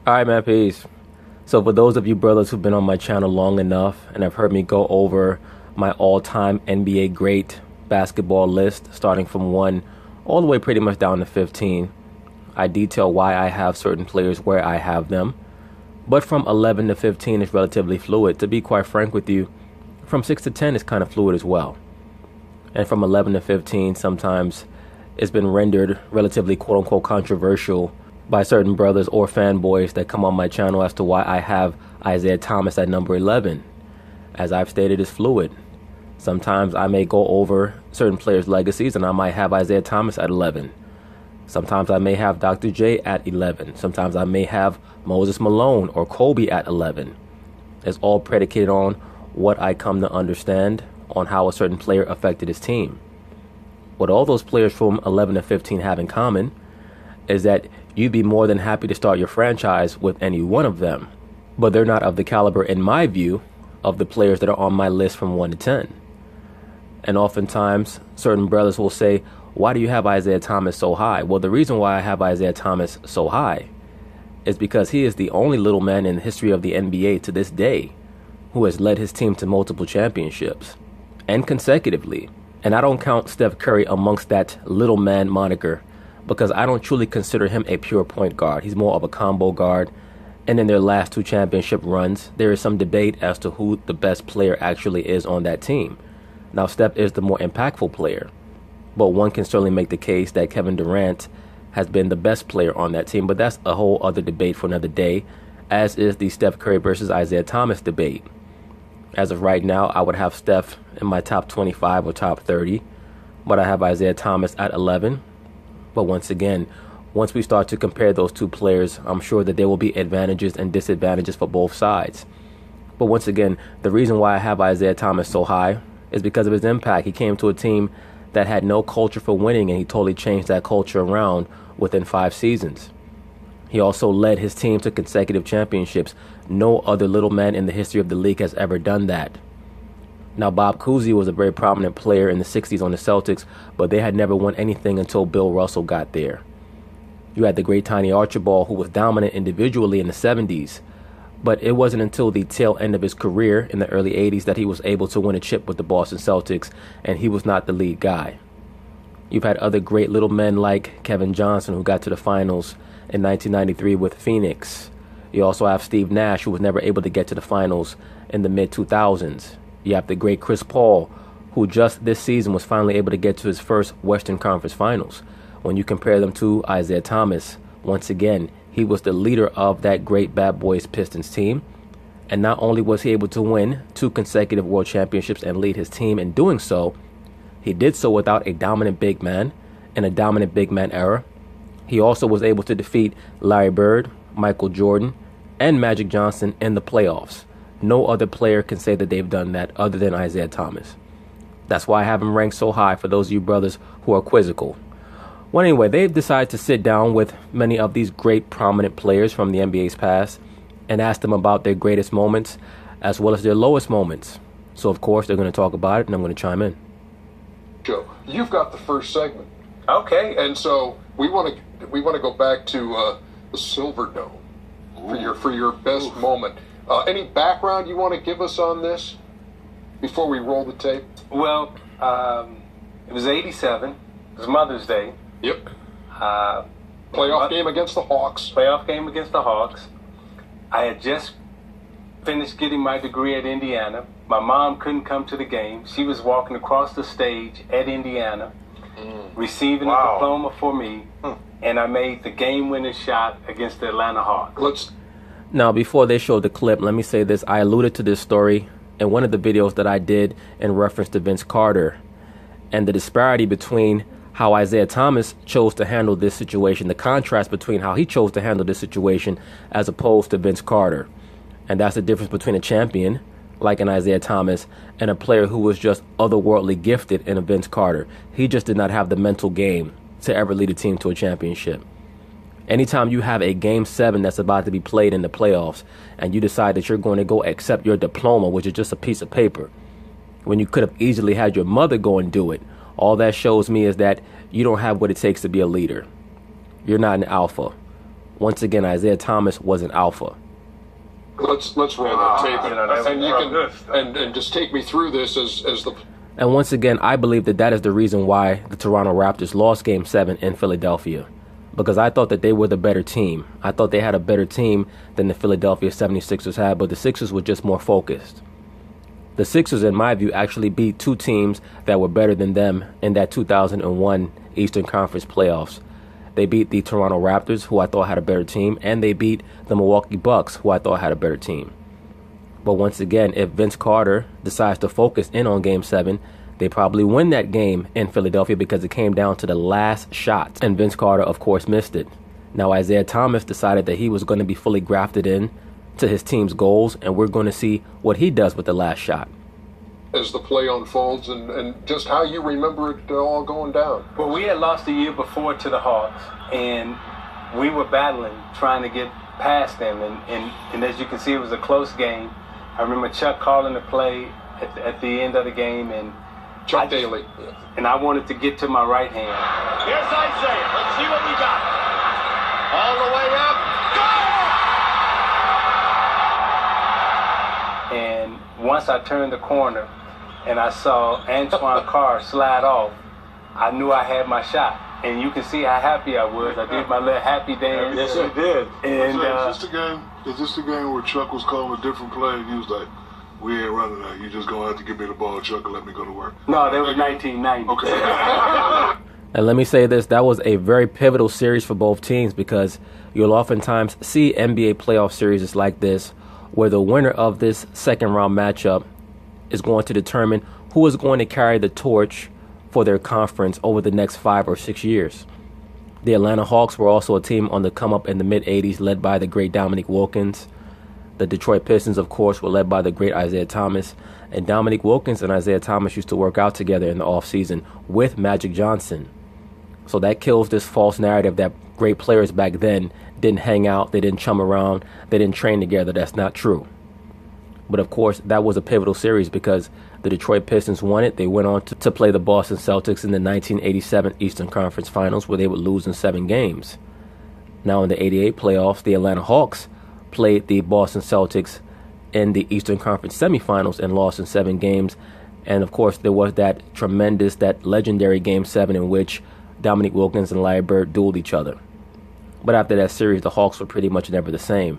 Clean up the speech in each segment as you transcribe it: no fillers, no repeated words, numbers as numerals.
All right, man, peace. So for those of you brothers who've been on my channel long enough and have heard me go over my all-time NBA great basketball list, starting from 1 all the way pretty much down to 15, I detail why I have certain players where I have them. But from 11 to 15 is relatively fluid. To be quite frank with you, from 6 to 10 is kind of fluid as well. And from 11 to 15, sometimes it's been rendered relatively quote-unquote controversial by certain brothers or fanboys that come on my channel as to why I have Isiah Thomas at number 11. As I've stated, it's fluid. Sometimes I may go over certain players' legacies and I might have Isiah Thomas at 11. Sometimes I may have Dr. J at 11. Sometimes I may have Moses Malone or Kobe at 11. It's all predicated on what I come to understand on how a certain player affected his team. What all those players from 11 to 15 have in common is that you'd be more than happy to start your franchise with any one of them. But they're not of the caliber, in my view, of the players that are on my list from 1 to 10. And oftentimes, certain brothers will say, why do you have Isiah Thomas so high? Well, the reason why I have Isiah Thomas so high is because he is the only little man in the history of the NBA to this day who has led his team to multiple championships, and consecutively. And I don't count Steph Curry amongst that little man moniker, because I don't truly consider him a pure point guard. He's more of a combo guard. And in their last 2 championship runs, there is some debate as to who the best player actually is on that team. Now, Steph is the more impactful player, but one can certainly make the case that Kevin Durant has been the best player on that team. But that's a whole other debate for another day, as is the Steph Curry versus Isiah Thomas debate. As of right now, I would have Steph in my top 25 or top 30, but I have Isiah Thomas at 11. But once again, once we start to compare those 2 players, I'm sure that there will be advantages and disadvantages for both sides. But once again, the reason why I have Isiah Thomas so high is because of his impact. He came to a team that had no culture for winning, and he totally changed that culture around within 5 seasons. He also led his team to consecutive championships. No other little man in the history of the league has ever done that. Now, Bob Cousy was a very prominent player in the 60s on the Celtics, but they had never won anything until Bill Russell got there. You had the great Tiny Archibald, who was dominant individually in the 70s, but it wasn't until the tail end of his career in the early 80s that he was able to win a chip with the Boston Celtics, and he was not the lead guy. You've had other great little men like Kevin Johnson, who got to the finals in 1993 with Phoenix. You also have Steve Nash, who was never able to get to the finals in the mid-2000s. You have the great Chris Paul, who just this season was finally able to get to his first Western Conference Finals. When you compare them to Isiah Thomas, once again, he was the leader of that great Bad Boys Pistons team. And not only was he able to win 2 consecutive world championships and lead his team in doing so, he did so without a dominant big man in a dominant big man era. He also was able to defeat Larry Bird, Michael Jordan, and Magic Johnson in the playoffs. No other player can say that they've done that other than Isiah Thomas. That's why I have him ranked so high for those of you brothers who are quizzical. Well, anyway, they've decided to sit down with many of these great prominent players from the NBA's past and ask them about their greatest moments as well as their lowest moments. So, of course, they're going to talk about it, and I'm going to chime in. Joe, you've got the first segment. Okay. And so we want to go back to the Silver Dome for your best moment. Any background you want to give us on this before we roll the tape? Well, it was 87. It was Mother's Day. Yep. Playoff game against the Hawks. Playoff game against the Hawks. I had just finished getting my degree at Indiana. My mom couldn't come to the game. She was walking across the stage at Indiana, receiving a diploma for me, and I made the game-winning shot against the Atlanta Hawks. Now, before they show the clip, let me say this. I alluded to this story in one of the videos that I did in reference to Vince Carter and the disparity between how Isiah Thomas chose to handle this situation, the contrast between how he chose to handle this situation as opposed to Vince Carter. And that's the difference between a champion like an Isiah Thomas and a player who was just otherworldly gifted in a Vince Carter. He just did not have the mental game to ever lead a team to a championship. Anytime you have a Game 7 that's about to be played in the playoffs and you decide that you're going to go accept your diploma, which is just a piece of paper, when you could have easily had your mother go and do it, all that shows me is that you don't have what it takes to be a leader. You're not an alpha. Once again, Isiah Thomas was an alpha. Let's roll that tape, and you can and just take me through this as the. And once again, I believe that is the reason why the Toronto Raptors lost Game 7 in Philadelphia. Because I thought that they were the better team. I thought they had a better team than the Philadelphia 76ers had, but the Sixers were just more focused. The Sixers, in my view, actually beat two teams that were better than them in that 2001 Eastern Conference playoffs. They beat the Toronto Raptors, who I thought had a better team, and they beat the Milwaukee Bucks, who I thought had a better team. But once again, if Vince Carter decides to focus in on Game 7, they probably win that game in Philadelphia because it came down to the last shot. And Vince Carter, of course, missed it. Now, Isiah Thomas decided that he was going to be fully grafted in to his team's goals, and we're going to see what he does with the last shot. As the play unfolds and just how you remember it all going down. Well, we had lost the year before to the Hawks, and we were battling, trying to get past them. And as you can see, it was a close game. I remember Chuck calling the play at the end of the game, and Chuck Daly. And I wanted to get to my right hand. Here's Isiah. Let's see what we got. All the way up. Go! And once I turned the corner and I saw Antoine Carr slide off, I knew I had my shot. And you can see how happy I was. I did my little happy dance. Yes, you did. And is this the game where Chuck was calling a different play and he was like, "We ain't running that. You just gonna have to give me the ball, Chuck, and let me go to work"? No, that was 1990. Okay. And let me say this, that was a very pivotal series for both teams because you'll oftentimes see NBA playoff series like this where the winner of this second round matchup is going to determine who is going to carry the torch for their conference over the next 5 or 6 years. The Atlanta Hawks were also a team on the come up in the mid-'80s led by the great Dominique Wilkins. The Detroit Pistons, of course, were led by the great Isiah Thomas. And Dominique Wilkins and Isiah Thomas used to work out together in the offseason with Magic Johnson. So that kills this false narrative that great players back then didn't hang out, they didn't chum around, they didn't train together. That's not true. But of course, that was a pivotal series because the Detroit Pistons won it. They went on to play the Boston Celtics in the 1987 Eastern Conference Finals where they would lose in 7 games. Now in the 88 playoffs, the Atlanta Hawks played the Boston Celtics in the Eastern Conference semifinals and lost in 7 games. And of course, there was that legendary Game 7 in which Dominique Wilkins and Larry Bird dueled each other. But after that series, the Hawks were pretty much never the same.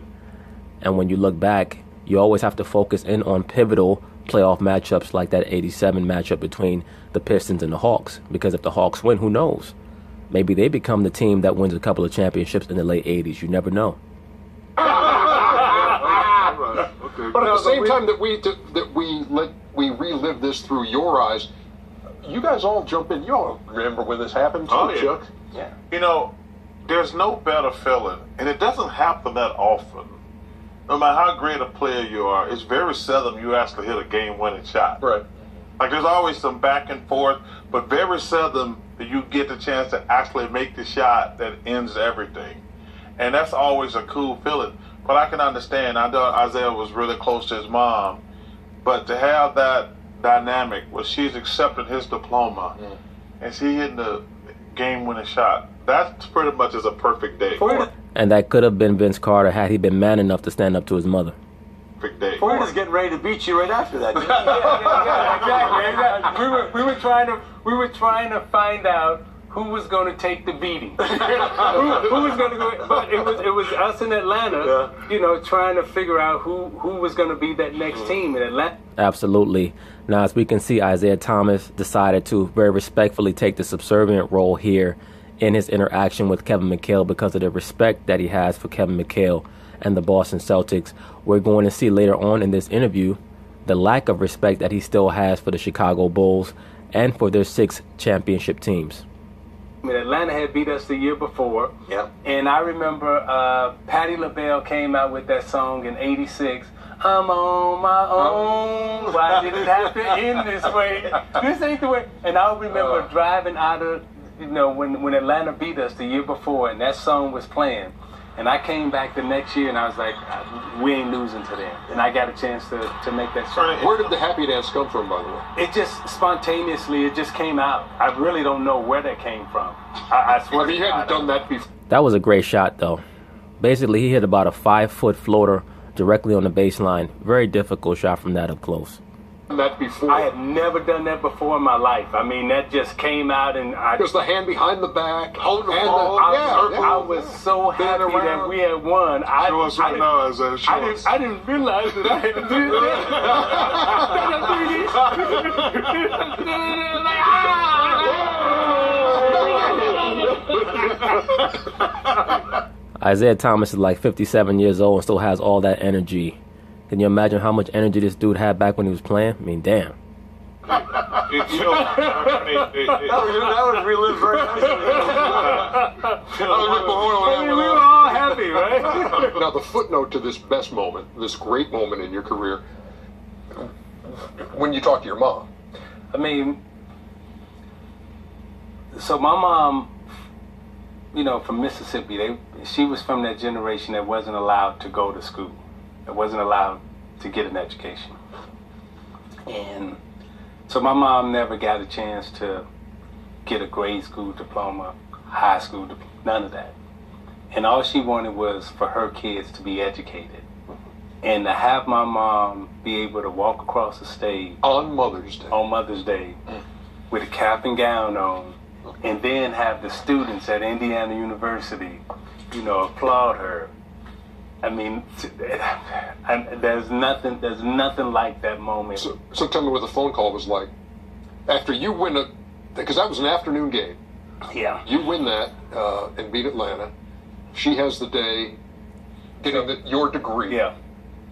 And when you look back, you always have to focus in on pivotal playoff matchups like that 87 matchup between the Pistons and the Hawks. Because if the Hawks win, who knows? Maybe they become the team that wins a couple of championships in the late 80s. You never know. But at the same time that we relive this through your eyes, you guys all jump in. You all remember when this happened, Oh, yeah. Chuck? Yeah. You know, there's no better feeling, and it doesn't happen that often. No matter how great a player you are, it's very seldom you actually hit a game-winning shot. Right. Like there's always some back and forth, but very seldom do you get the chance to actually make the shot that ends everything. And that's always a cool feeling. But I can understand. I know Isiah was really close to his mom, but to have that dynamic where she's accepting his diploma and she hitting the game-winning shot, that pretty much is a perfect day. And that could have been Vince Carter had he been man enough to stand up to his mother. Perfect day. Ford is getting ready to beat you right after that. Exactly. We were trying to find out who was going to take the beating. who was going to go? But it was us in Atlanta, trying to figure out who was going to be that next team in Atlanta. Absolutely. Now, as we can see, Isiah Thomas decided to very respectfully take the subservient role here in his interaction with Kevin McHale because of the respect that he has for Kevin McHale and the Boston Celtics. We're going to see later on in this interview the lack of respect that he still has for the Chicago Bulls and for their 6 championship teams. I mean, Atlanta had beat us the year before. Yep. And I remember Patti LaBelle came out with that song in '86. I'm on my own. Why did it have to end this way? This ain't the way. And I remember driving out of, when Atlanta beat us the year before and that song was playing. And I came back the next year and I was like, we ain't losing to them. And I got a chance to make that song. Where did the happy dance come from, by the way? It just spontaneously, it just came out. I really don't know where that came from. I swear If he hadn't done that before. That was a great shot, though. Basically, he hit about a 5-foot floater directly on the baseline. Very difficult shot from that up close. That before. I had never done that before in my life. I mean, that just came out, and Just the hand behind the back, Holding the and ball. I was so happy that we had won. Show us right now, Isiah. Show us. I didn't realize that I had to do that. Isiah Thomas is like 57 years old and still has all that energy. Can you imagine how much energy this dude had back when he was playing? I mean, damn. That was relived very nicely. We were all happy, right? Now, the footnote to this best moment, this great moment in your career, when you talk to your mom. I mean, so my mom, you know, from Mississippi, she was from that generation that wasn't allowed to go to school. That wasn't allowed to get an education. And so my mom never got a chance to get a grade school diploma, high school diploma, none of that. And all she wanted was for her kids to be educated. And to have my mom be able to walk across the stage On Mother's Day. With a cap and gown on, and then have the students at Indiana University, you know, applaud her. I mean, there's nothing like that moment. So tell me what the phone call was like. After you win because that was an afternoon game. Yeah. You win that and beat Atlanta. She has the day getting your degree. Yeah.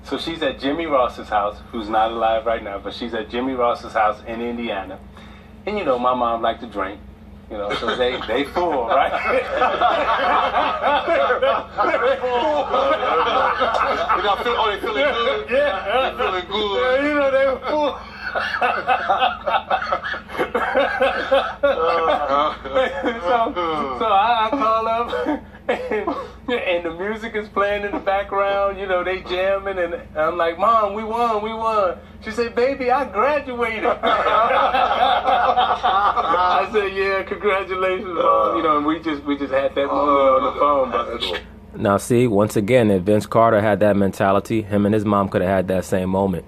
So she's at Jimmy Ross's house, who's not alive right now, but she's at Jimmy Ross's house in Indiana. And, you know, my mom liked to drink. You know, so they full, right? They feeling good? Yeah. They feeling good? Yeah, you know, they were full. So I call up, and the music is playing in the background. You know, they jamming, and I'm like, "Mom, we won." She said, "Baby, I graduated." I said, "Yeah, congratulations, Mom." You know, and we just had that moment on the phone. But Now, see, once again, if Vince Carter had that mentality, him and his mom could have had that same moment.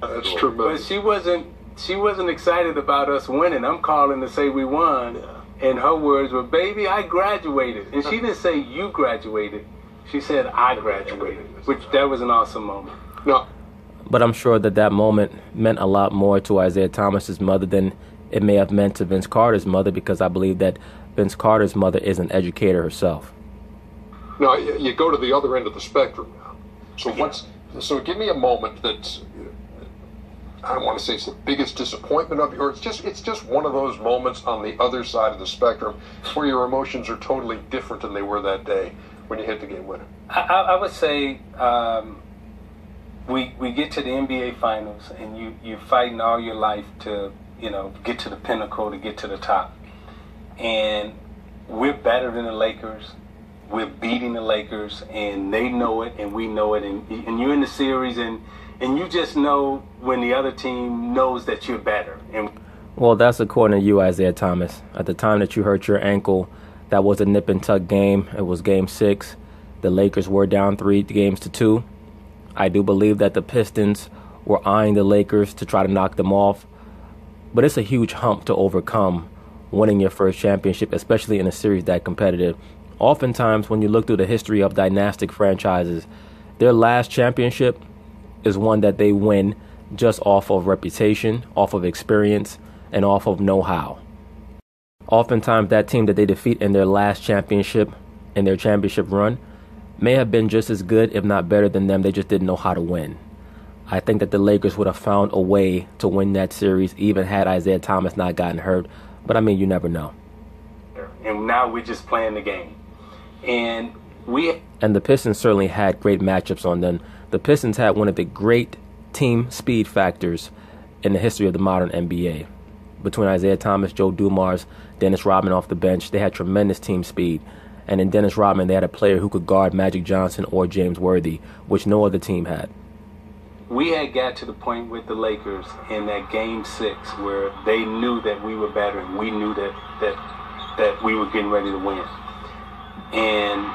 That's tremendous. but she wasn't excited about us winning. I'm calling to say we won. And her words were, "Baby, I graduated." And she didn't say you graduated. She said I graduated, which that was an awesome moment. No. But I'm sure that moment meant a lot more to Isiah Thomas's mother than it may have meant to Vince Carter's mother, because I believe that Vince Carter's mother is an educator herself. Now, you go to the other end of the spectrum now. So give me a moment that's, I don't want to say it's the biggest disappointment of yours. It's just one of those moments on the other side of the spectrum where your emotions are totally different than they were that day when you hit the game winner. I would say we get to the NBA Finals, and you're fighting all your life to, you know, get to the pinnacle, to get to the top. And we're better than the Lakers. We're beating the Lakers, and they know it, and we know it. And you're in the series, and you just know when the other team knows that you're better. And well, that's according to you, Isiah Thomas. At the time that you hurt your ankle, that was a nip and tuck game. It was Game 6. The Lakers were down 3-2. I do believe that the Pistons were eyeing the Lakers to try to knock them off. But it's a huge hump to overcome, winning your first championship, especially in a series that competitive. Oftentimes, when you look through the history of dynastic franchises, their last championship is one that they win just off of reputation, off of experience, and off of know-how. Oftentimes, that team that they defeat in their last championship, in their championship run, may have been just as good, if not better than them. They just didn't know how to win. I think that the Lakers would have found a way to win that series, even had Isiah Thomas not gotten hurt. But, I mean, you never know. And now we're just playing the game. And the Pistons certainly had great matchups on them. The Pistons had one of the great team speed factors in the history of the modern NBA. Between Isiah Thomas, Joe Dumars, Dennis Rodman off the bench, they had tremendous team speed. And in Dennis Rodman, they had a player who could guard Magic Johnson or James Worthy, which no other team had. We had got to the point with the Lakers in that Game 6 where they knew that we were better, and we knew that we were getting ready to win. And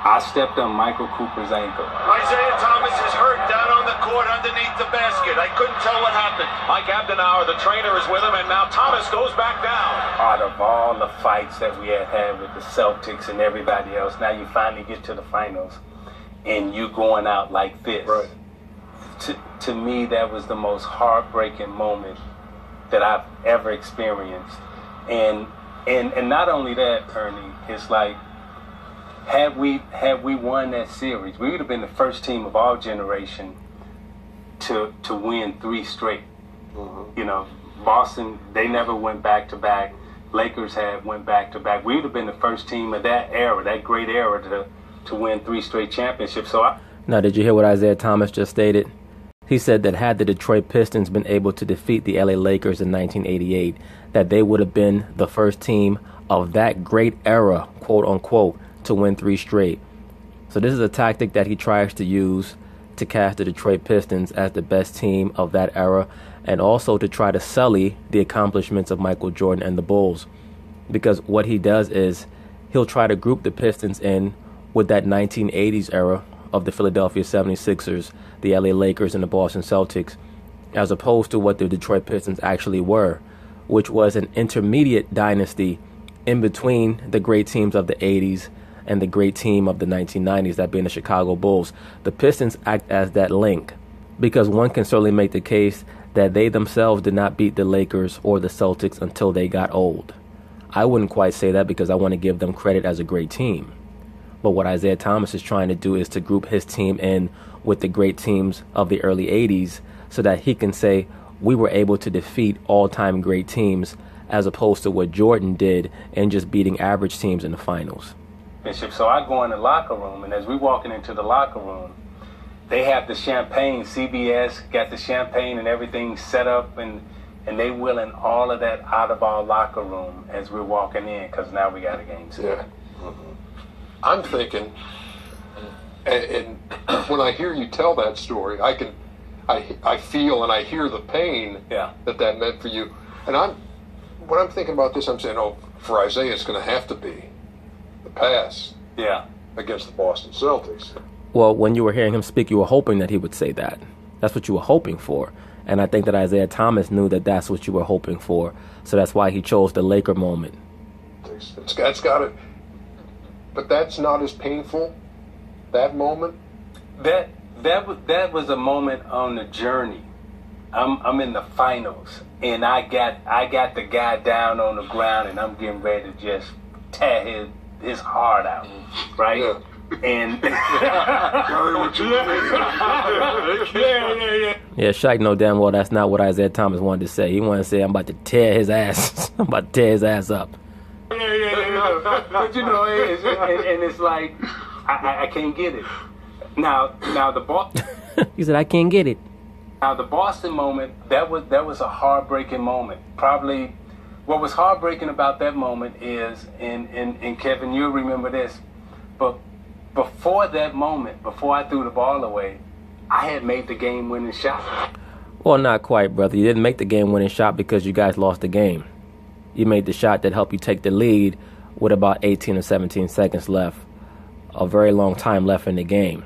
I stepped on Michael Cooper's ankle. Isiah Thomas is hurt down on the court underneath the basket. I couldn't tell what happened. Mike Abdenauer, the trainer, is with him, and now Thomas goes back down. Out of all the fights that we had with the Celtics and everybody else, now you finally get to the finals, and you going out like this. Right. To me, that was the most heartbreaking moment that I've ever experienced. And not only that, Ernie, it's like, had we won that series, we would have been the first team of our generation to win 3 straight. Mm-hmm. You know, Boston, they never went back to back. Lakers went back to back. We would have been the first team of that era, that great era, to win 3 straight championships. Now, did you hear what Isiah Thomas just stated? He said that had the Detroit Pistons been able to defeat the LA Lakers in 1988, that they would have been the first team of that great era, quote unquote, to win 3 straight. So this is a tactic that he tries to use to cast the Detroit Pistons as the best team of that era, and also to try to sully the accomplishments of Michael Jordan and the Bulls. Because what he does is he'll try to group the Pistons in with that 1980s era of the Philadelphia 76ers, the LA Lakers, and the Boston Celtics, as opposed to what the Detroit Pistons actually were, which was an intermediate dynasty in between the great teams of the 80s and the great team of the 1990s, that being the Chicago Bulls. The Pistons act as that link, because one can certainly make the case that they themselves did not beat the Lakers or the Celtics until they got old. I wouldn't quite say that, because I want to give them credit as a great team. But what Isiah Thomas is trying to do is to group his team in with the great teams of the early 80s so that he can say we were able to defeat all-time great teams, as opposed to what Jordan did in just beating average teams in the finals. So I go in the locker room, and as we walking into the locker room, they have the champagne. CBS got the champagne and everything set up, and they wheeling all of that out of our locker room as we're walking in, because now we got a game set. Yeah. Mm-hmm. I'm thinking, and when I hear you tell that story, I feel and I hear the pain that meant for you. And when I'm thinking about this, I'm saying, oh, for Isiah, it's going to have to be the pass against the Boston Celtics. Well, when you were hearing him speak, you were hoping that he would say that. That's what you were hoping for. And I think that Isiah Thomas knew that that's what you were hoping for. So that's why he chose the Laker moment. It's got it. But that's not as painful, that moment? That was a moment on the journey. I'm in the finals, and I got the guy down on the ground, and I'm getting ready to just tear his heart out, right? Yeah. And Yeah, Shaq know damn well that's not what Isiah Thomas wanted to say. He wanted to say, I'm about to tear his ass. I'm about to tear his ass up. But you know, it's like I can't get it. Now the He said, I can't get it. Now the Boston moment, that was a heartbreaking moment. Probably what was heartbreaking about that moment is, and Kevin, you'll remember this, but before that moment, before I threw the ball away, I had made the game-winning shot. Well, not quite, brother. You didn't make the game-winning shot because you guys lost the game. You made the shot that helped you take the lead with about 18 or 17 seconds left. A very long time left in the game.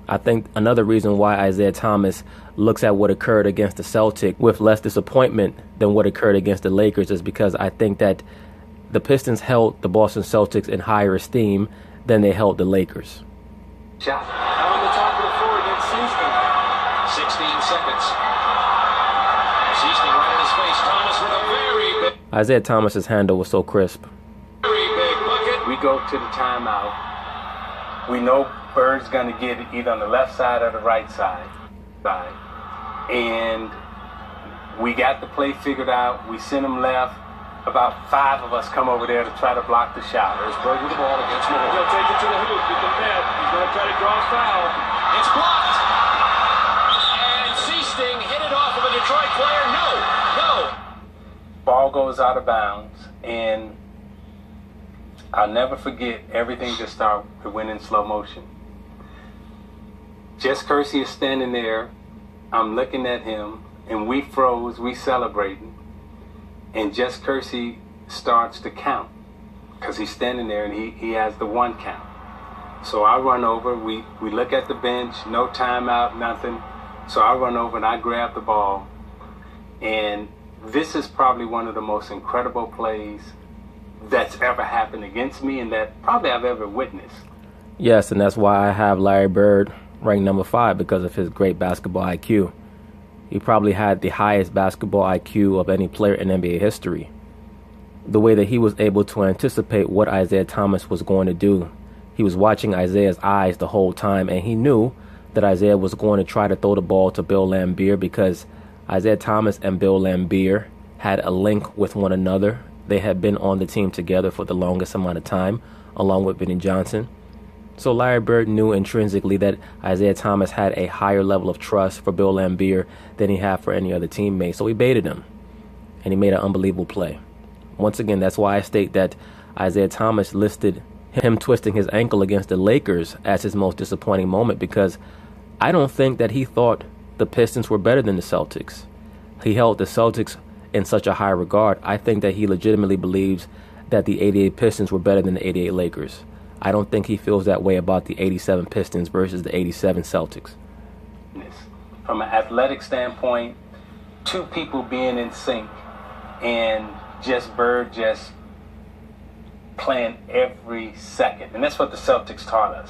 I think another reason why Isiah Thomas looks at what occurred against the Celtics with less disappointment than what occurred against the Lakers is because I think that the Pistons held the Boston Celtics in higher esteem than they held the Lakers. Shot. On the top of the floor against Houston. 16 seconds. Houston right in his face. Thomas with a very big... Isiah Thomas's handle was so crisp. Very big bucket. We go to the timeout. We know Bird's going to get it either on the left side or the right side. And we got the play figured out. We sent him left. About 5 of us come over there to try to block the shot. There's Bird with the ball against Moore. He'll take it to the hoop with the net. He's going to try to draw a foul. It's blocked. And Seasting hit it off of a Detroit player. No. Ball goes out of bounds. And I'll never forget, everything just started to win in slow motion. Jess Kersey is standing there. I'm looking at him. And we froze. We celebrating. And Jess Kersey starts to count because he's standing there and he has the 1 count. So I run over, we look at the bench, no timeout, nothing. So I run over and I grab the ball. And this is probably one of the most incredible plays that's ever happened against me and that probably I've ever witnessed. Yes, and that's why I have Larry Bird ranked number 5, because of his great basketball IQ. He probably had the highest basketball IQ of any player in NBA history. The way that he was able to anticipate what Isiah Thomas was going to do. He was watching Isiah's eyes the whole time, and he knew that Isiah was going to try to throw the ball to Bill Laimbeer, because Isiah Thomas and Bill Laimbeer had a link with one another. They had been on the team together for the longest amount of time, along with Vinnie Johnson. So Larry Bird knew intrinsically that Isiah Thomas had a higher level of trust for Bill Laimbeer than he had for any other teammate. So he baited him, and he made an unbelievable play. Once again, that's why I state that Isiah Thomas listed him twisting his ankle against the Lakers as his most disappointing moment, because I don't think that he thought the Pistons were better than the Celtics. He held the Celtics in such a high regard. I think that he legitimately believes that the 88 Pistons were better than the 88 Lakers. I don't think he feels that way about the 87 Pistons versus the 87 Celtics. From an athletic standpoint, two people being in sync and just Bird just playing every second. And that's what the Celtics taught us,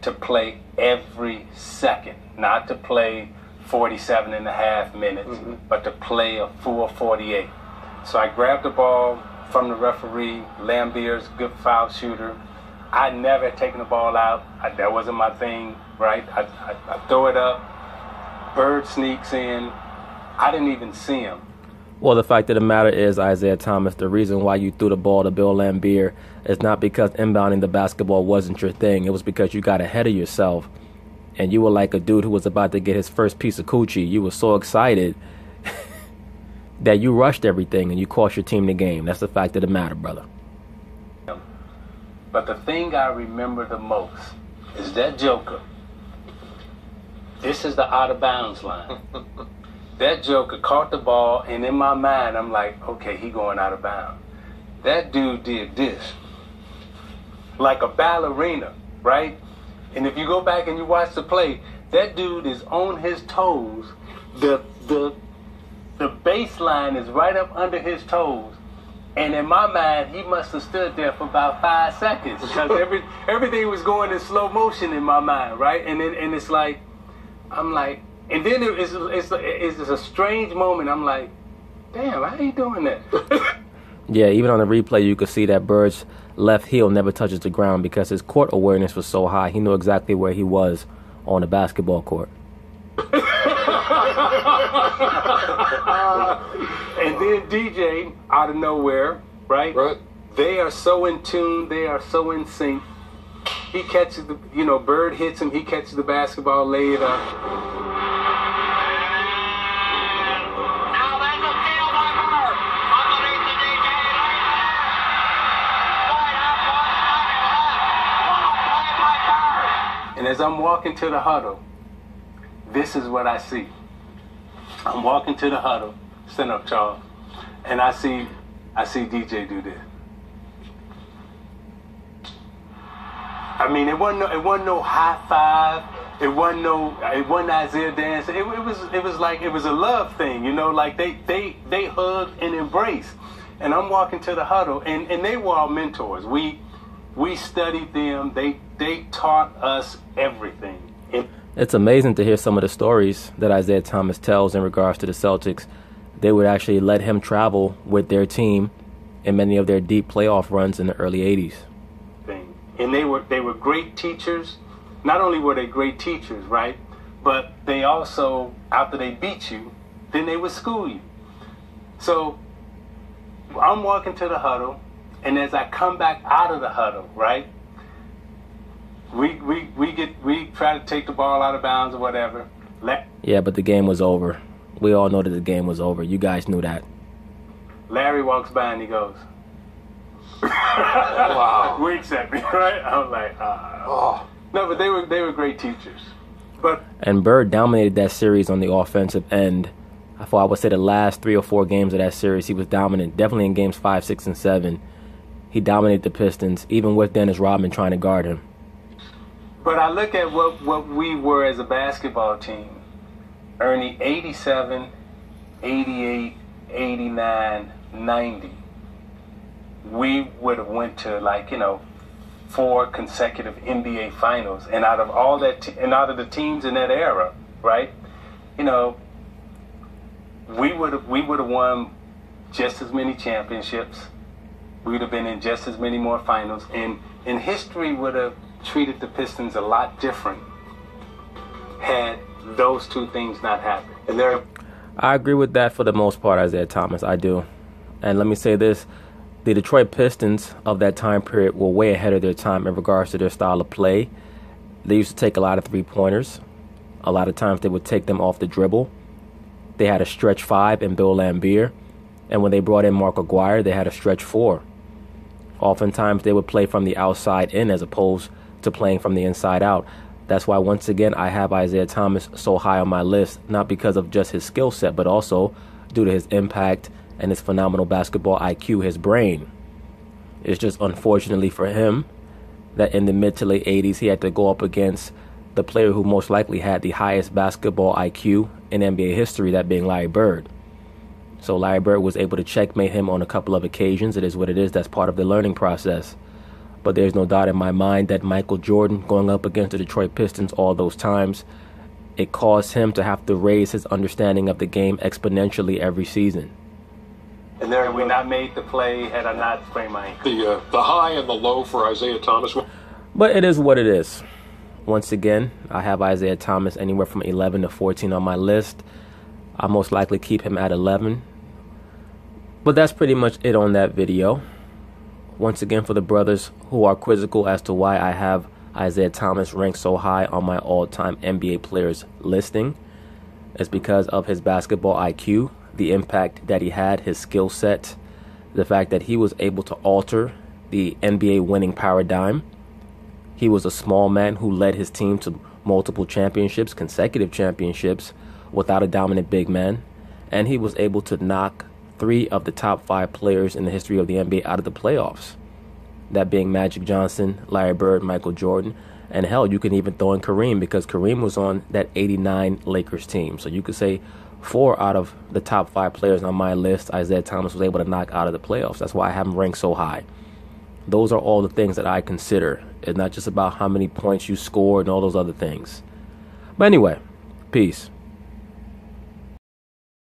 to play every second, not to play 47 and a half minutes, but to play a full 48. So I grabbed the ball from the referee. Laimbeer's a good foul shooter. I never had taken the ball out. That wasn't my thing, right? I throw it up. Bird sneaks in. I didn't even see him. Well, the fact of the matter is, Isiah Thomas, the reason why you threw the ball to Bill Laimbeer is not because inbounding the basketball wasn't your thing. It was because you got ahead of yourself. And you were like a dude who was about to get his first piece of coochie. You were so excited that you rushed everything and you cost your team the game. That's the fact of the matter, brother. But the thing I remember the most is that Joker. This is the out of bounds line. That Joker caught the ball, and in my mind, I'm like, okay, he going out of bounds. That dude did this. Like a ballerina, right? And if you go back and you watch the play, that dude is on his toes. The baseline is right up under his toes. And in my mind, he must have stood there for about 5 seconds, because everything was going in slow motion in my mind, right? And it's like, I'm like, and then it's a strange moment. I'm like, damn, how you doing that? Yeah, even on the replay, you could see that Bird's left heel never touches the ground because his court awareness was so high. He knew exactly where he was on the basketball court. And then DJ, out of nowhere, right? Right. They are so in tune. They are so in sync. He catches Bird hits him. He catches the basketball, lay it up. And as I'm walking to the huddle, this is what I see. I'm walking to the huddle, stand up, Charles, and I see DJ do this. I mean, it wasn't no high five. It wasn't Isiah dance. It was a love thing, like they hugged and embraced. And I'm walking to the huddle, and they were our mentors. We studied them. They taught us everything. It's amazing to hear some of the stories that Isiah Thomas tells in regards to the Celtics. They would actually let him travel with their team in many of their deep playoff runs in the early 80s. And they were great teachers. Not only were they great teachers, right? But they also, after they beat you, then they would school you. So I'm walking to the huddle, and as I come back out of the huddle, right? We try to take the ball out of bounds or whatever. Yeah, but the game was over. We all know that the game was over. You guys knew that. Larry walks by and he goes, Wow. winks at me, right? I'm like, Oh. No, but they were great teachers. And Bird dominated that series on the offensive end. I would say the last 3 or 4 games of that series, he was dominant. Definitely in games 5, 6, and 7. He dominated the Pistons, even with Dennis Rodman trying to guard him. But I look at what we were as a basketball team. Ernie, 87, 88, 89, 90. We would have went to 4 consecutive NBA finals. And out of all that, and out of the teams in that era, right? We would have won just as many championships. We would have been in just as many more finals. And history would have treated the Pistons a lot different had those two things not happened. And I agree with that for the most part, Isiah Thomas. I do. And let me say this. The Detroit Pistons of that time period were way ahead of their time in regards to their style of play. They used to take a lot of three-pointers. A lot of times they would take them off the dribble. They had a stretch 5 in Bill Laimbeer. And when they brought in Mark Aguirre, they had a stretch 4. Oftentimes they would play from the outside in as opposed to playing from the inside out. That's why, once again, I have Isiah Thomas so high on my list, not because of just his skill set, but also due to his impact and his phenomenal basketball IQ, his brain. It's just unfortunately for him that in the mid to late 80s, he had to go up against the player who most likely had the highest basketball IQ in NBA history, that being Larry Bird. So Larry Bird was able to checkmate him on a couple of occasions. It is what it is. That's part of the learning process. But there's no doubt in my mind that Michael Jordan going up against the Detroit Pistons all those times, it caused him to have to raise his understanding of the game exponentially every season. And there we not made the play had I not sprained my ankle. The high and the low for Isiah Thomas. But it is what it is. Once again, I have Isiah Thomas anywhere from 11 to 14 on my list. I'll most likely keep him at 11. But that's pretty much it on that video. Once again, for the brothers who are quizzical as to why I have Isiah Thomas ranked so high on my all-time NBA players listing, it's because of his basketball IQ, the impact that he had, his skill set, the fact that he was able to alter the NBA winning paradigm. He was a small man who led his team to multiple championships, consecutive championships, without a dominant big man. And he was able to knock 3 of the top 5 players in the history of the NBA out of the playoffs. That being Magic Johnson, Larry Bird, Michael Jordan, and hell, you can even throw in Kareem, because Kareem was on that 89 Lakers team. So you could say 4 out of the top 5 players on my list, Isiah Thomas was able to knock out of the playoffs. That's why I have him ranked so high. Those are all the things that I consider. It's not just about how many points you scored and all those other things. But anyway, peace.